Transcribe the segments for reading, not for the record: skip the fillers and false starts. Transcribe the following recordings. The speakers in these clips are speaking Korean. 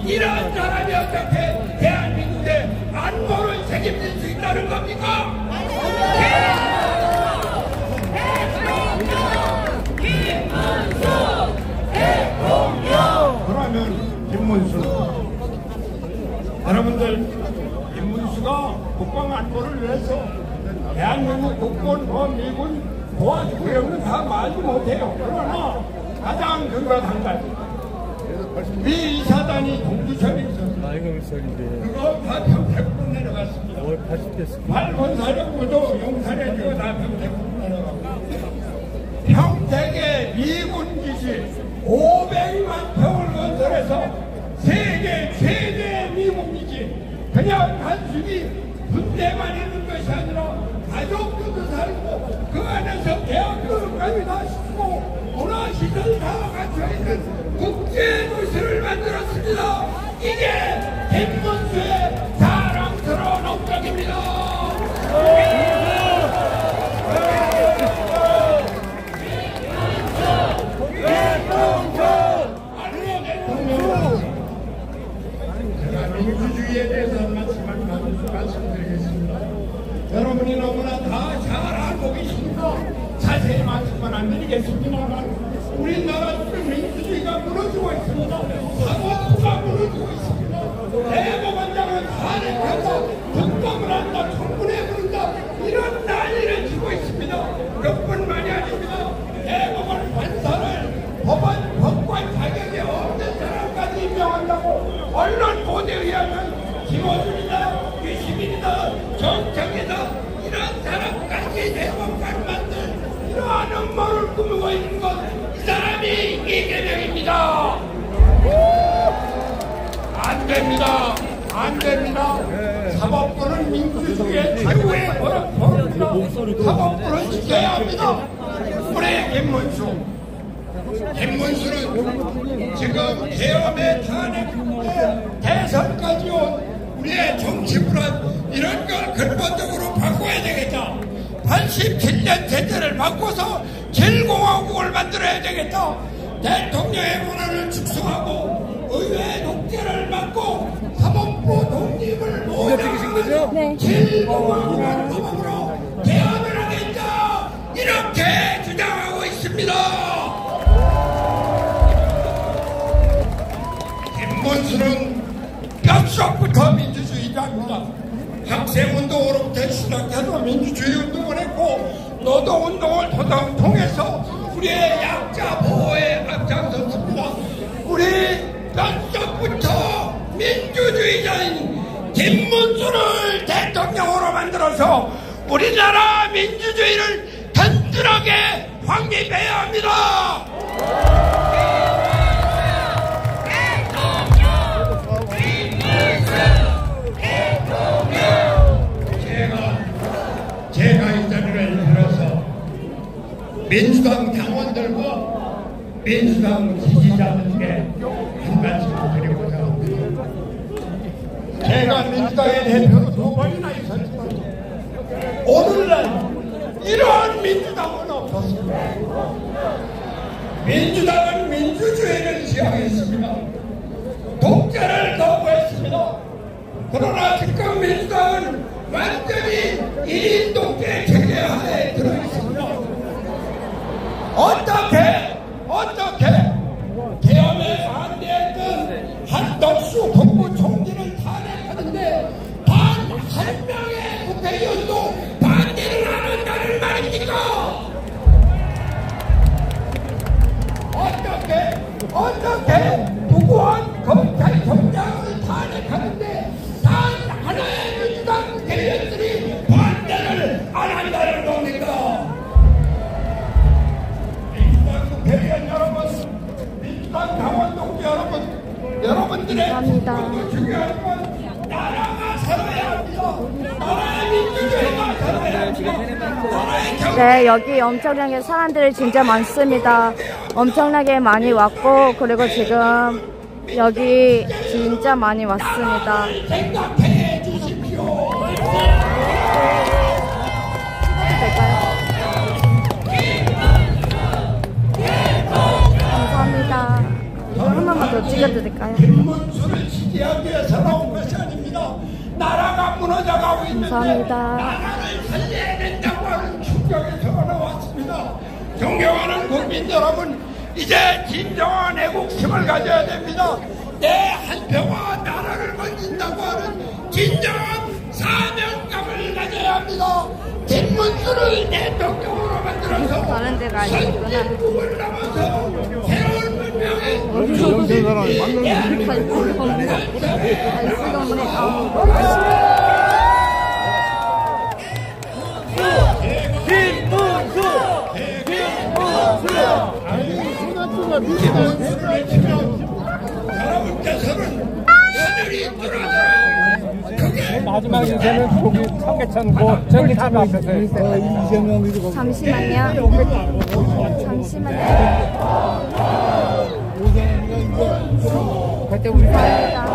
이런 사람이 어떻게 대한민국의 안보를 책임질 수 있다는 겁니까? 그러면 김문수 여러분들, 김문수가 국방 안보를 위해서 대한민국 국군, 미군 도와주고 이런 건 다 말도 못해요. 그러나 가장 근거한 가지, 미 이사단이 동두천에 있었어요. 그거 다 평택으로 내려갔습니다. 8번 사령부도 용산에 다 평택으로 내려갔고, 평택에 미군 기지 500만 평을 건설해서 세계 최대 미군 기지, 그냥 단순히 군대만 있는 것이 아니라 가족들도 살고 그 안에서 대학교까지 다 시키고 문화시설 다 갖춰있는 국제도시를 만들었습니다. 이게 김문수의 자랑스러운 업적입니다. 제가 민주주의에 대해서 말씀드리겠습니다. 여러분이 너무나 다 잘 알고 계십니다. 자세히 말씀은 안 드리겠습니다만 우리나라는 민주주의가 무너지고 있습니다. 사법부가 무너지고 있습니다. 대법원장은 탄핵하고 특검을 한다, 청문회 부른다, 이런 난리를 치고 있습니다. 그뿐만이 아닙니다. 대법원 판사를 법관 자격이 없는 사람까지 임명한다고 언론 보도에 의하면 김어준이다, 유시민이다, 정청이다, 이런 사람까지 대법관 만들 이러한 음모를 꾸미고 있는 것, 이 사람이 이재명입니다. 안 됩니다. 안 됩니다. 사법부는 민주주의의 최후의 버릇입니다. 사법부는 지켜야 합니다. 우리 김문수는 지금 계엄의 탄핵, 대선까지 온 우리의 정치 불안, 이런 걸 근본적으로 바꿔야 되겠다. 87년 제재를 바꿔서 7공화국을 만들어야 되겠다. 대통령의 권한을 축소하고 의회 독재를 막고 사법부 독립을 모자라는 7공화국을 법으로 개헌을 하겠다, 이렇게 주장하고 있습니다. 김문수는 뼛속부터 민주주의자입니다. 학생운동으로부터 시작해서 민주주의운동을 했고 노동운동을 통해서 우리의 약자 보호에 앞장섰습니다. 우리 뼛속부터 민주주의자인 김문수를 대통령으로 만들어서 우리나라 민주주의를 든든하게 확립해야 합니다. 제가 이 자리를 빌어서 민주당 당원들과 민주당 지지자들께 한 말씀 드리고자 합니다. 제가 민주당의 대표로 2번이나 있었지만 오늘날 이러한 민주당은 없었습니다. 민주당은 민주주의를 지향했습니다. 독재를 거부했습니다. 그러나 지금 민주당은 완전히 1인 독재 체계 하에 들어있습니다. 어떻게 계엄에 반대했던 한덕수 국무총리를 탄핵하는데 단 한 명의 국회의원도 반대를 안 한다는 말입니까? 어떻게 무고한 검찰총장을 탄핵하는데 단 하나의 민주당 국회의원들이 반대를 안 한다는 겁니까? 민주당 국회의원 여러분, 민주당 당원 동지 여러분, 여러분들의 주권도 중요한 건 나라가 살아야 합니다. 나라의 민주주의가 살아야 합니다. 네, 여기 엄청나게 사람들이 진짜 많습니다. 엄청나게 많이 왔고, 그리고 지금 여기 진짜 많이 왔습니다. 생각해 주십시오. 감사합니다. 한 번만 더 찍어드릴까요? 김문수를 지지하기 위해서 나온 것이 아닙니다. 나라가 무너져가고 있는데 감사합니다. 나라를 살려야 된다고 하는 충격에서 나왔습니다. 존경하는 국민 여러분, 이제 진정한 애국심을 가져야 됩니다. 내 한 표가 나라를 건진다고 하는 진정한 사명감을 가져야 합니다. 김문수를 대통령으로 만들어서 다른 데가 아니구나. 선진국을 넘어서 새로운 문명의 갈 수가 없네. 여러분께서는 하늘이 뚫어져요. 그게 마지막 인생은 거기 청계천 그 전기차로 앞에서 했어요. 잠시만요. 그때 우리 감사합니다.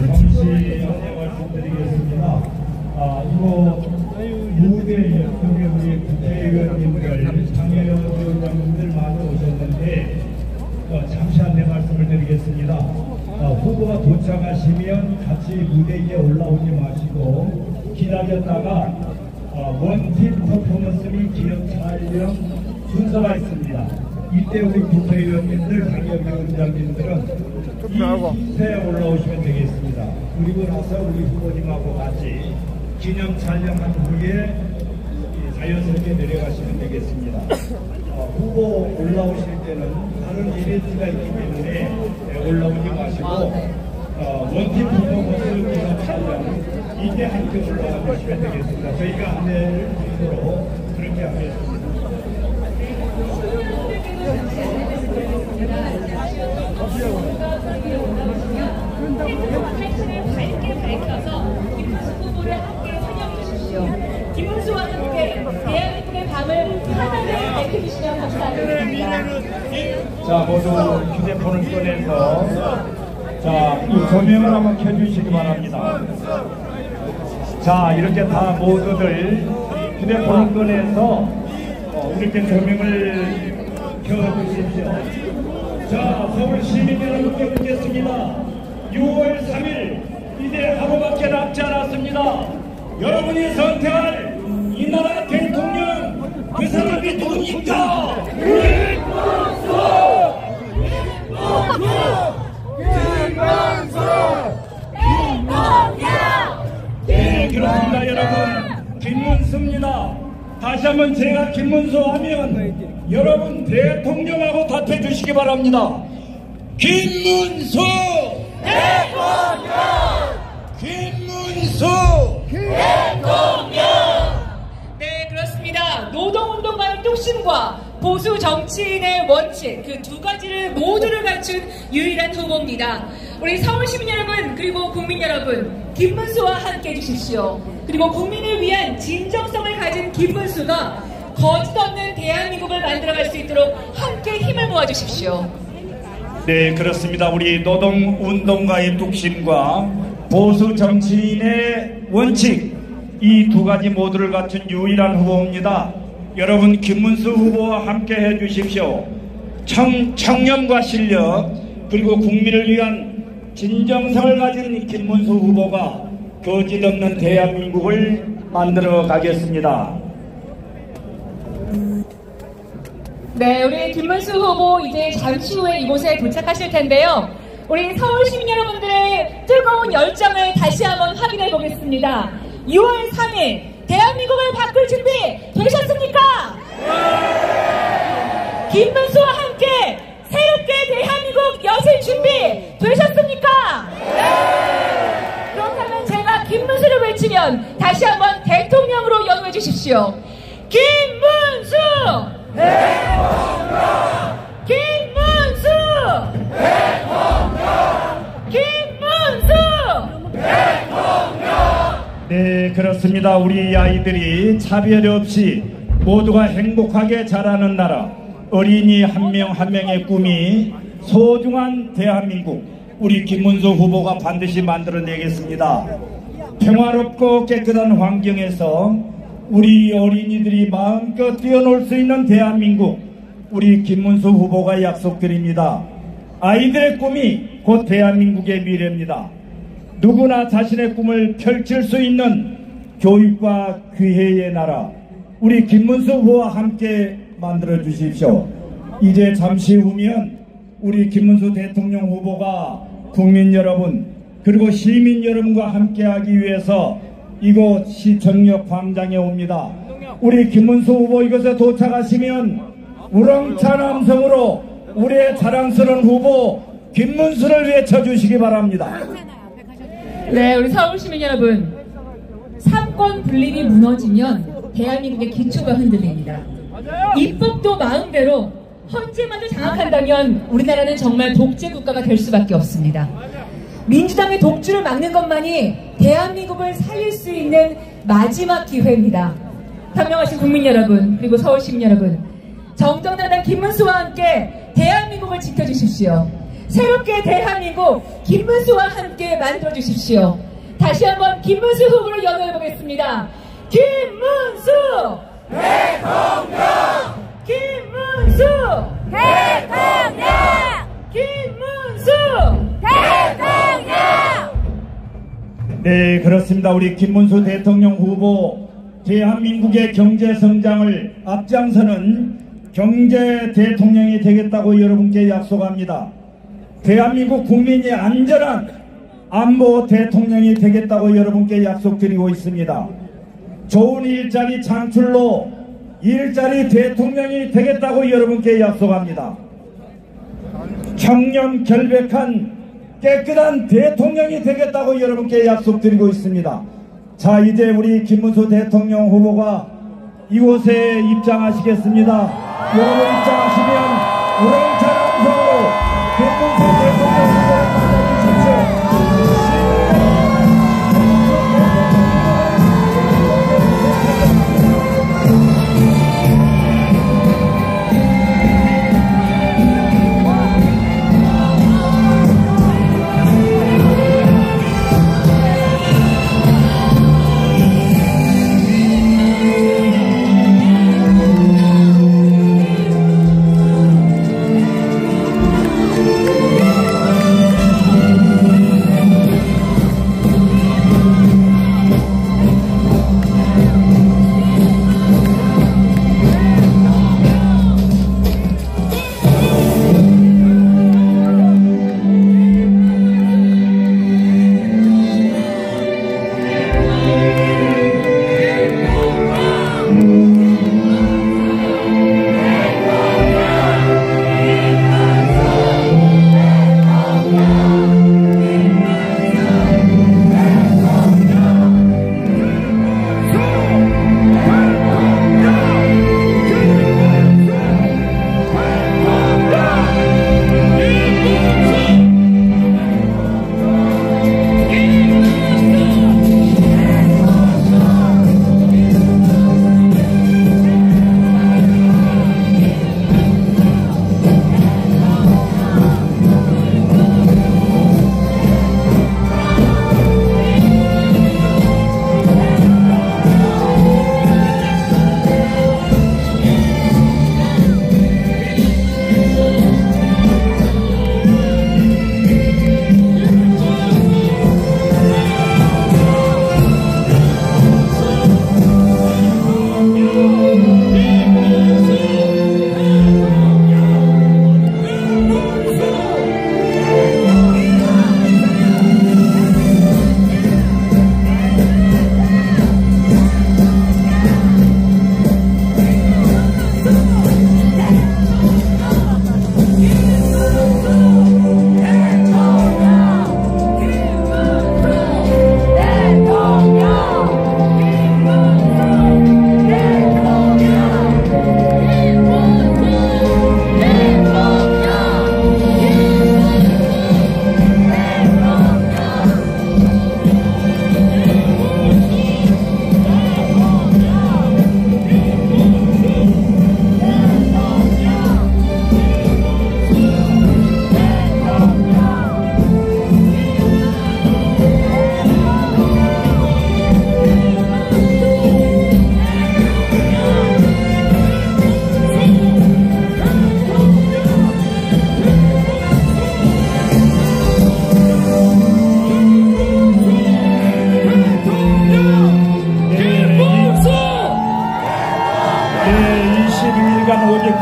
잠시 말씀드리겠습니다. 이거 무대 옆쪽에 우리 국회의원님들, 장애위원장님들 많이 오셨는데 잠시 안내 말씀을 드리겠습니다. 후보가 도착하시면 같이 무대 위에 올라오지 마시고 기다렸다가 원팀 퍼포먼스 및 기념 촬영 순서가 있습니다. 이때 우리 국회의원님들, 장애위원장님들은 이 기세에 올라오시면 되겠습니다. 그리고 나서 우리 후보님하고 같이 기념 촬영한 후에 자연스럽게 내려가시면 되겠습니다. 후보 올라오실 때는 다른 이벤트가 있기 때문에 올라오지 마시고 원팀 퍼포먼스 기념 촬영 이때 함께 올라가 주시면 되겠습니다. 저희가 안내를 드리도록 그렇게 하겠습니다. 김문수와 함께 대한민국의 밤을 하나를 밝혀주시면 감사드립니다. 자, 모두 휴대폰을 꺼내서 이 조명을 한번 켜주시기 바랍니다. 자, 이렇게 다 모두들 휴대폰을 꺼내서 이렇게 조명을 켜주십시오. 자, 서울 시민 여러분께 묻겠습니다. 6월 3일 이제 하루밖에 남지 않았습니다. 여러분이 선택할 이 나라 대통령 그 사람이 누굽니까? 네, 그렇습니다. 여러분, 김문수입니다. 다시 한번 제가 김문수 하면 여러분 대통령하고 답해 주시기 바랍니다. 김문수 대통령! 김문수 대통령! 네, 그렇습니다. 노동운동가의 뚝심과 보수 정치인의 원칙, 그 두 가지를 모두를 갖춘 유일한 후보입니다. 우리 서울 시민 여러분, 그리고 국민 여러분, 김문수와 함께 해주십시오. 그리고 국민을 위한 진정성을 가진 김문수가 거짓 없는 대한민국을 만들어갈 수 있도록 함께 힘을 모아주십시오. 네, 그렇습니다. 우리 노동운동가의 뚝심과 보수 정치인의 원칙, 이 두 가지 모두를 갖춘 유일한 후보입니다. 여러분, 김문수 후보와 함께 해주십시오. 청렴과 실력, 그리고 국민을 위한 진정성을 가진 김문수 후보가 거짓 없는 대한민국을 만들어 가겠습니다. 네, 우리 김문수 후보 이제 잠시 후에 이곳에 도착하실 텐데요. 우리 서울 시민 여러분들의 뜨거운 열정을 다시 한번 확인해 보겠습니다. 6월 3일 대한민국을 바꿀 준비 되셨습니까? 김문수와 함께 새롭게 대한민국 여실 준비 되셨습니까? 그렇다면 제가 김문수를 외치면 다시 한번 대통령으로 연호해 주십시오. 김문수! 김문수! 김문수! 네, 네, 그렇습니다. 우리 아이들이 차별 없이 모두가 행복하게 자라는 나라, 어린이 한 명 한 명의 꿈이 소중한 대한민국, 우리 김문수 후보가 반드시 만들어내겠습니다. 평화롭고 깨끗한 환경에서 우리 어린이들이 마음껏 뛰어놀 수 있는 대한민국, 우리 김문수 후보가 약속드립니다. 아이들의 꿈이 곧 대한민국의 미래입니다. 누구나 자신의 꿈을 펼칠 수 있는 교육과 기회의 나라, 우리 김문수 후보와 함께 만들어 주십시오. 이제 잠시 후면 우리 김문수 대통령 후보가 국민 여러분 그리고 시민 여러분과 함께하기 위해서 이곳 시청역 광장에 옵니다. 우리 김문수 후보 이곳에 도착하시면 우렁찬 함성으로 우리의 자랑스러운 후보 김문수를 외쳐주시기 바랍니다. 네, 우리 서울 시민 여러분, 삼권 분립이 무너지면 대한민국의 기초가 흔들립니다. 입법도 마음대로 헌재만을 장악한다면 우리나라는 정말 독재 국가가 될 수밖에 없습니다. 민주당의 독주를 막는 것만이 대한민국을 살릴 수 있는 마지막 기회입니다. 현명하신 국민 여러분, 그리고 서울 시민 여러분, 정정당당 김문수와 함께 대한민국을 지켜주십시오. 새롭게 대한민국 김문수와 함께 만들어주십시오. 다시 한번 김문수 후보를 연호해보겠습니다. 김문수 대통령! 김문수 대통령! 김문수 대통령! 네, 그렇습니다. 우리 김문수 대통령 후보, 대한민국의 경제 성장을 앞장서는 경제 대통령이 되겠다고 여러분께 약속합니다. 대한민국 국민이 안전한 안보 대통령이 되겠다고 여러분께 약속드리고 있습니다. 좋은 일자리 창출로 일자리 대통령이 되겠다고 여러분께 약속합니다. 청렴 결백한 깨끗한 대통령이 되겠다고 여러분께 약속드리고 있습니다. 자, 이제 우리 김문수 대통령 후보가 이곳에 입장하시겠습니다. 여러분 입장하시면 우렁찬 함성으로 김문수 대통령 후보를 맞아주십시오.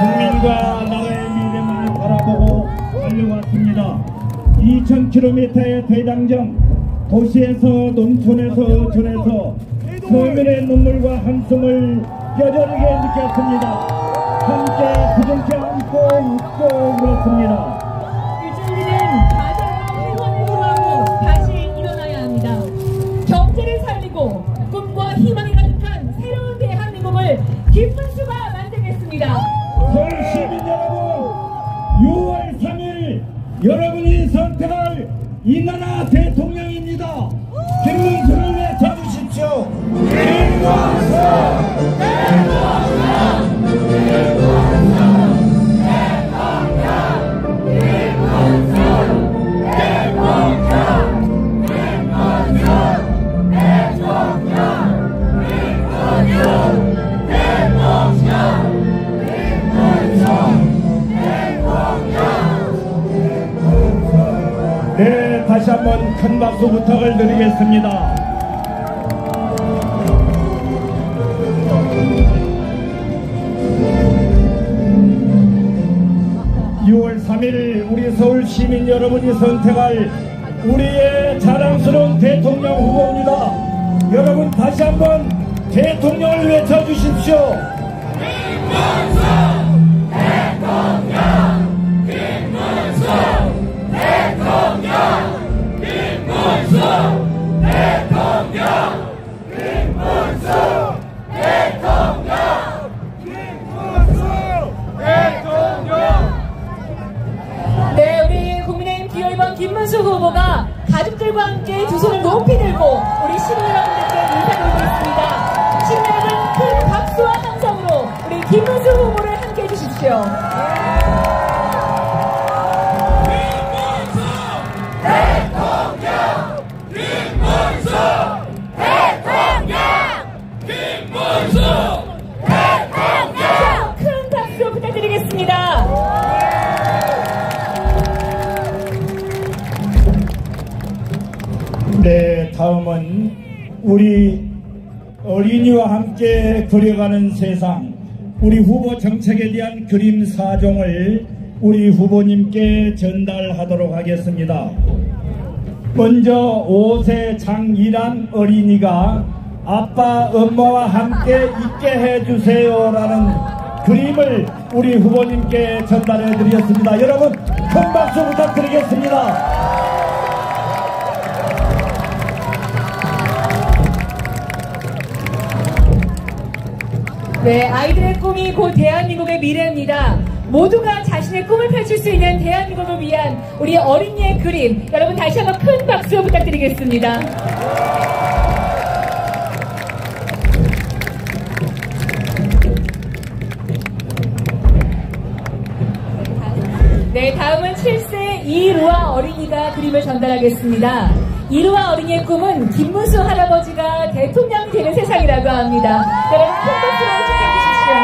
국민과 나라의 미래만을 바라보고 달려왔습니다. 2000km의 대장정, 도시에서 농촌에서 전에서 서민의 눈물과 한숨을 뼈저리게 느꼈습니다. 함께 부둥켜 안고 웃고 울었습니다. 이제 우리는 가정과 회원을 구하고 다시 일어나야 합니다. 경제를 살리고 꿈과 희망이 가득한 새로운 대한민국을 김문수가 만들겠습니다. 서울 시민 여러분, 6월 3일 여러분이 선택할 이 나라 대통령입니다. 김문수를 외쳐주십시오. 김문수! 네, 다시 한번 큰 박수 부탁을 드리겠습니다. (6월 3일) 우리 서울 시민 여러분이 선택할 우리의 자랑스러운 대통령 후보입니다. 여러분 다시 한번 대통령을 외쳐주십시오. 김문수 대통령! 김문수 대통령! 김문수 대통령! 김문수 대통령! 김문수 대통령! 네, 우리 국민의힘 기호1번 김문수 후보가 가족들과 함께 두 손을 높이 들고 우리 시민 여러분들께 인사드리고 있습니다. 시민 여러분 큰 박수와 함성으로 우리 김문수 후보를 함께 해주십시오. 큰 박수 부탁드리겠습니다. 네, 다음은 우리 어린이와 함께 그려가는 세상, 우리 후보 정책에 대한 그림 사종을 우리 후보님께 전달하도록 하겠습니다. 먼저 5세 장이란 어린이가 아빠 엄마와 함께 있게 해주세요 라는 그림을 우리 후보님께 전달해 드렸습니다. 여러분 큰 박수 부탁드리겠습니다. 네, 아이들의 꿈이 곧 대한민국의 미래입니다. 모두가 자신의 꿈을 펼칠 수 있는 대한민국을 위한 우리 어린이의 그림, 여러분 다시 한번 큰 박수 부탁드리겠습니다. 네, 다음은 7세 이루아 어린이가 그림을 전달하겠습니다. 이루아 어린이의 꿈은 김문수 할아버지가 대통령이 되는 세상이라고 합니다. 여러분 큰 박수로 축하해 주십시오.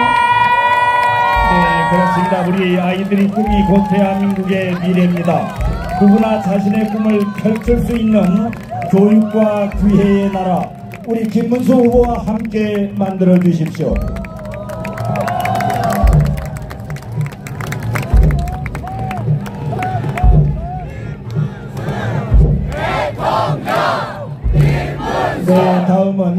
네, 그렇습니다. 우리 아이들의 꿈이 곧 대한민국의 미래입니다. 누구나 자신의 꿈을 펼칠 수 있는 교육과 기회의 나라, 우리 김문수 후보와 함께 만들어 주십시오. 네, 다음은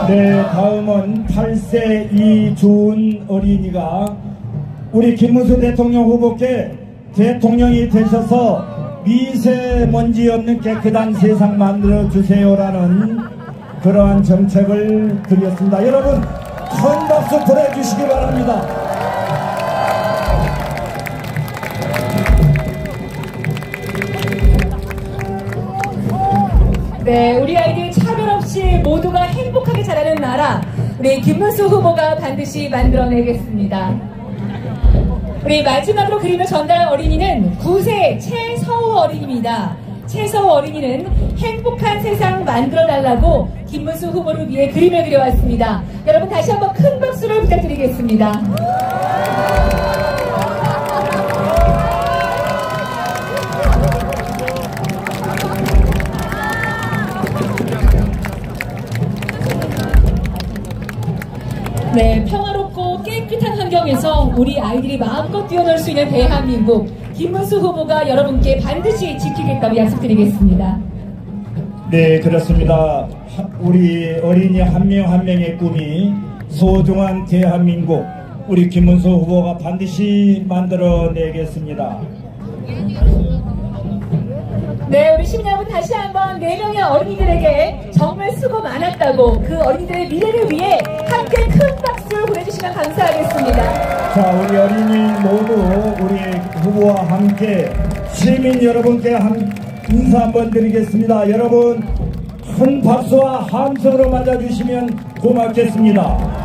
네, 다음은 8세 이주은 어린이가 우리 김문수 대통령 후보께 대통령이 되셔서 미세먼지 없는 깨끗한 세상 만들어주세요라는 그러한 정책을 드렸습니다. 여러분 큰 박수 보내주시기 바랍니다. 네, 우리 아이들 차별 없이 모두가 행복하게 자라는 나라, 우리 김문수 후보가 반드시 만들어내겠습니다. 우리 마지막으로 그림을 전달한 어린이는 9세 최서우 어린이입니다. 최서우 어린이는 행복한 세상 만들어달라고 김문수 후보를 위해 그림을 그려왔습니다. 여러분 다시 한번 큰 박수를 부탁드리겠습니다. 네, 평화롭고 깨끗한 환경에서 우리 아이들이 마음껏 뛰어놀 수 있는 대한민국, 김문수 후보가 여러분께 반드시 지키겠다고 약속드리겠습니다. 네, 그렇습니다. 우리 어린이 한 명 한 명의 꿈이 소중한 대한민국, 우리 김문수 후보가 반드시 만들어내겠습니다. 네, 우리 시민 여러분, 다시 한번 4명의 어린이들에게 정말 수고 많았다고, 그 어린이들의 미래를 위해 함께 큰 박수를 보내주시면 감사하겠습니다. 자, 우리 어린이 모두 우리 후보와 함께 시민 여러분께 인사 한번 드리겠습니다. 여러분 큰 박수와 함성으로 맞아주시면 고맙겠습니다.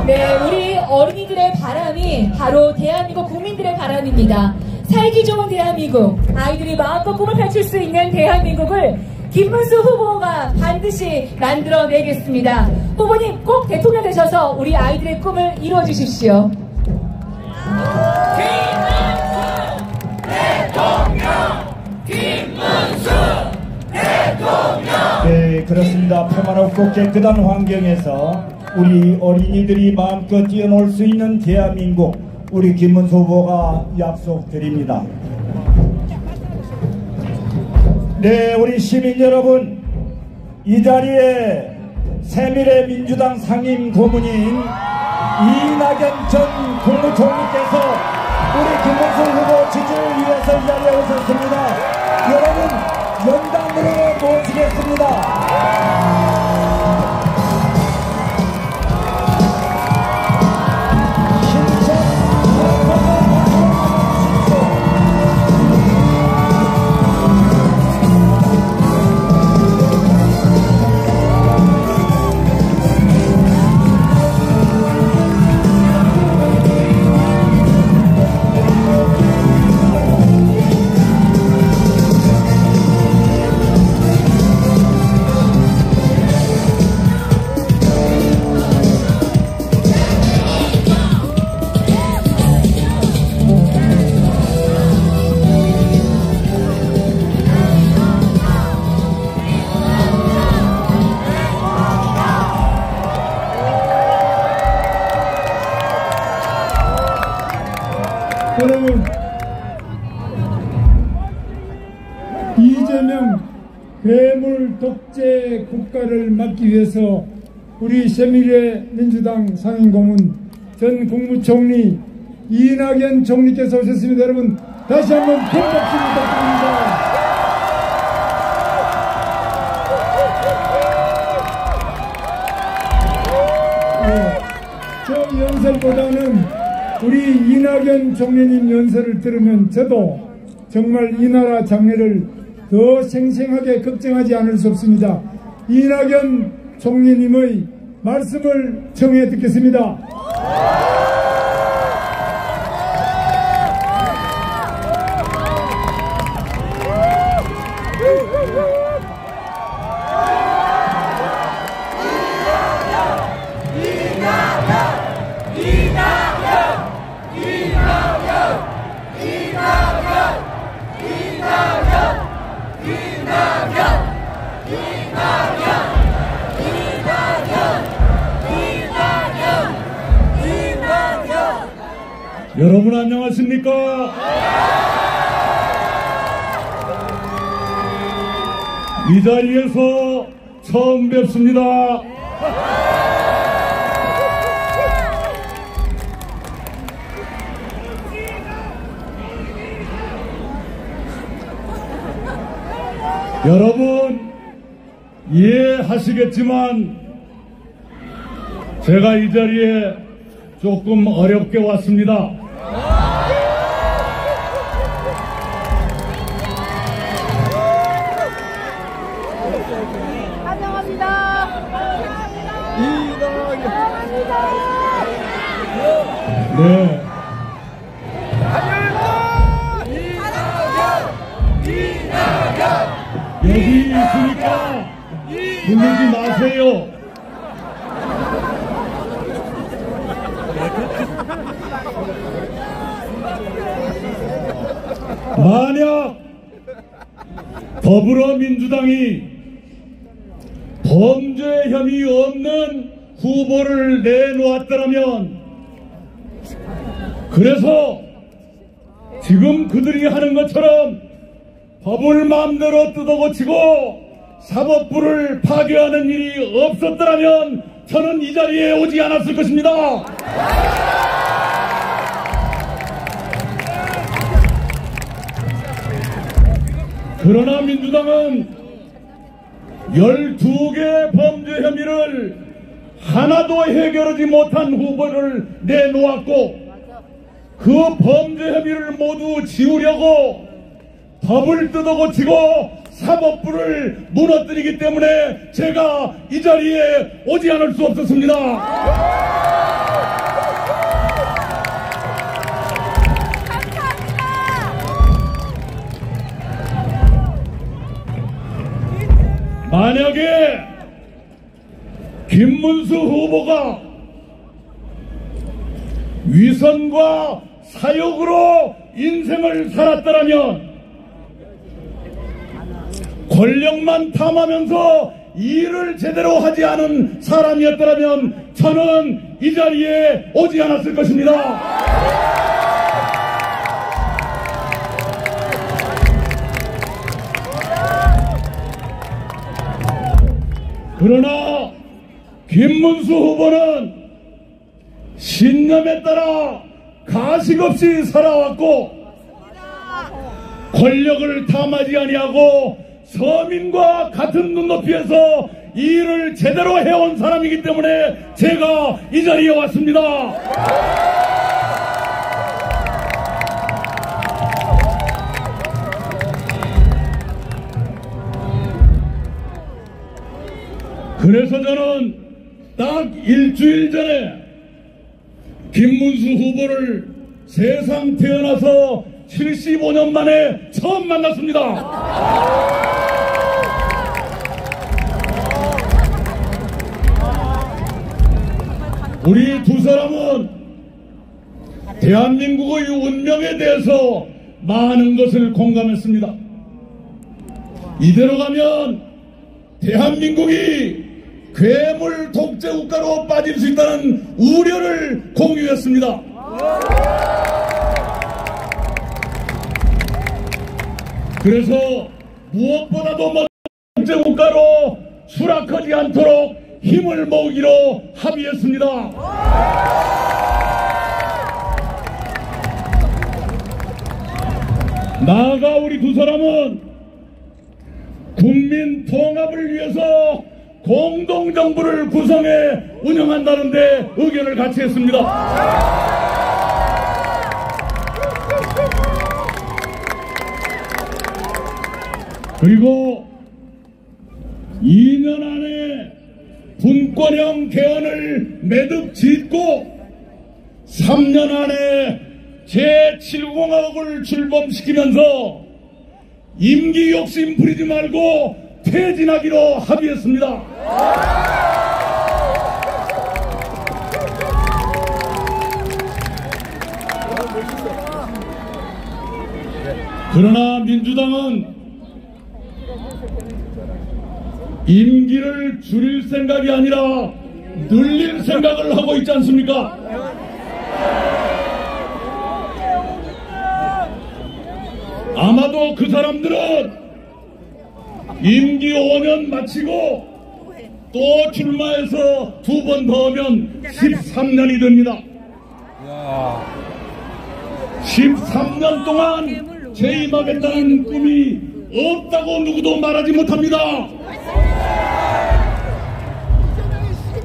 네, 우리 어린이들의 바람이 바로 대한민국 국민들의 바람입니다. 살기 좋은 대한민국, 아이들이 마음껏 꿈을 펼칠 수 있는 대한민국을 김문수 후보가 반드시 만들어내겠습니다. 후보님 꼭 대통령 되셔서 우리 아이들의 꿈을 이루어 주십시오. 네, 그렇습니다. 평화롭고 깨끗한 환경에서 우리 어린이들이 마음껏 뛰어놀 수 있는 대한민국, 우리 김문수 후보가 약속드립니다. 네, 우리 시민 여러분, 이 자리에 새미래민주당 상임 고문인 이낙연 전 국무총리께서 우리 김문수 후보 지지를 위해서 이 자리에 오셨습니다. 여러분 연단으로 모시겠습니다. 여러분, 이재명 괴물 독재 국가를 막기 위해서 우리 새미래민주당 상임고문 전 국무총리 이낙연 총리께서 오셨습니다. 여러분 다시 한번 큰 박수 부탁드립니다. 네, 저 연설보다는 우리 이낙연 총리님 연설을 들으면 저도 정말 이 나라 장래를 더 생생하게 걱정하지 않을 수 없습니다. 이낙연 총리님의 말씀을 청해 듣겠습니다. 여러분 안녕하십니까? 이 자리에서 처음 뵙습니다. 여러분 이해하시겠지만 제가 이 자리에 조금 어렵게 왔습니다. 네. 여기 있으니까 부르지 마세요. 거예요. 만약 더불어민주당이 범죄 혐의 없는 후보를 내놓았더라면, 그래서 지금 그들이 하는 것처럼 법을 마음대로 뜯어고치고 사법부를 파괴하는 일이 없었더라면 저는 이 자리에 오지 않았을 것입니다. 그러나 민주당은 12개 범죄 혐의를 하나도 해결하지 못한 후보를 내놓았고, 그 범죄 혐의를 모두 지우려고 법을 뜯어고치고 사법부를 무너뜨리기 때문에 제가 이 자리에 오지 않을 수 없었습니다. 만약에 김문수 후보가 위선과 사욕으로 인생을 살았더라면, 권력만 탐하면서 일을 제대로 하지 않은 사람이었더라면 저는 이 자리에 오지 않았을 것입니다. 그러나 김문수 후보는 신념에 따라 가식 없이 살아왔고, 권력을 탐하지 아니하고 서민과 같은 눈높이에서 일을 제대로 해온 사람이기 때문에 제가 이 자리에 왔습니다. 그래서 저는 딱 일주일 전에 김문수 후보를 세상 태어나서 75년 만에 처음 만났습니다. 우리 두 사람은 대한민국의 운명에 대해서 많은 것을 공감했습니다. 이대로 가면 대한민국이 괴물 독재 국가로 빠질 수 있다는 우려를 공유했습니다. 그래서 무엇보다도 먼저 독재 국가로 추락하지 않도록 힘을 모으기로 합의했습니다. 나아가 우리 두 사람은 국민 통합을 위해서 공동정부를 구성해 운영한다는데 의견을 같이 했습니다. 그리고 2년 안에 분권형 개헌을 매듭 짓고 3년 안에 제7공화국을 출범시키면서 임기 욕심 부리지 말고 퇴진하기로 합의했습니다. 그러나 민주당은 임기를 줄일 생각이 아니라 늘릴 생각을 하고 있지 않습니까? 아마도 그 사람들은 임기 5년 마치고 또 출마해서 2번 더 하면 13년이 됩니다. 13년 동안 재임하겠다는 꿈이 없다고 누구도 말하지 못합니다.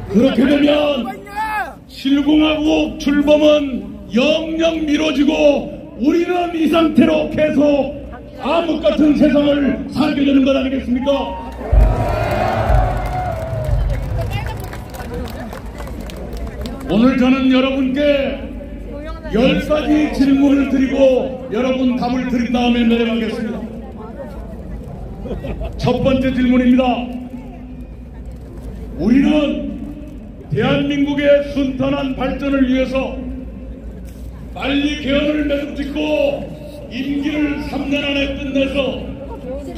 그렇게 되면 7공화국 출범은 영영 미뤄지고 우리는 이 상태로 계속 암흑 같은 세상을 살게 되는 것 아니겠습니까? 오늘 저는 여러분께 10가지 질문을 드리고 여러분 답을 드린 다음에 내려가겠습니다. 첫 번째 질문입니다. 우리는 대한민국의 순탄한 발전을 위해서 빨리 개헌을 매듭짓고 임기를 3년 안에 끝내서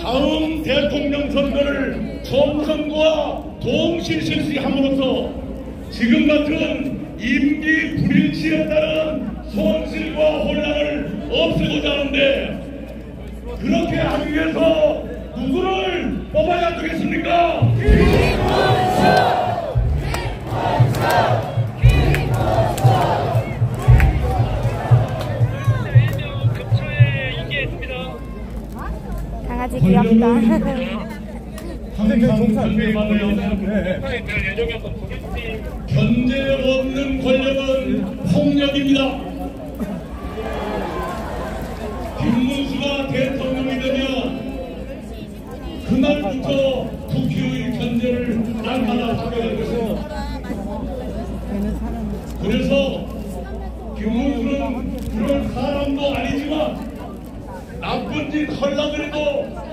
다음 대통령 선거를 총선과 동시 실시함으로써 지금 같은 임기 불일치에 따른 손실과 혼란을 없애고자 하는데, 그렇게 하기 위해서 누구를 뽑아야 되겠습니까? 강아지 귀엽다. 항상 경계받아야 견제 없는 권력은 폭력입니다. 김문수가 대통령이 되면 그날부터 국회의 견제를 날마다 하게 될 것입니다. 그래서 김문수는 그런 사람도 아니지만 나쁜 짓 하려고 해도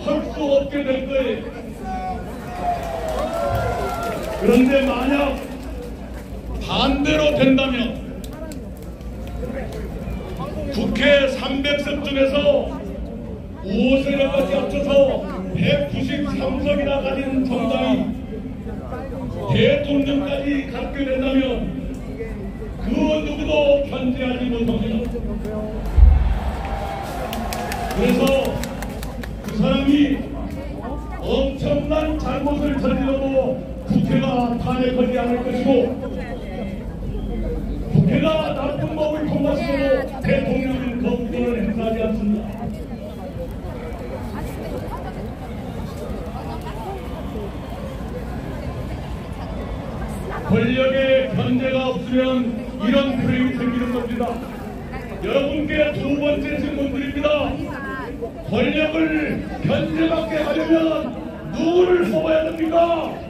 할 수 없게 될 거예요. 그런데 만약 반대로 된다면 국회 300석 중에서 5세력까지 합쳐서 193석이나 가진 정당이 대통령까지 갖게 된다면 그 누구도 견제하지 못합니다. 그래서 그 사람이 엄청난 잘못을 저질러도 국회가 탄핵하지 않을 것이고, 국회가 나쁜 법을 통과시켜도 대통령은 거부권을 행사하지 않습니다. 권력의 견제가 없으면 이런 불행이 생기는 겁니다. 여러분께 두 번째 질문드립니다. 권력을 견제받게 하려면 누구를 뽑아야 됩니까?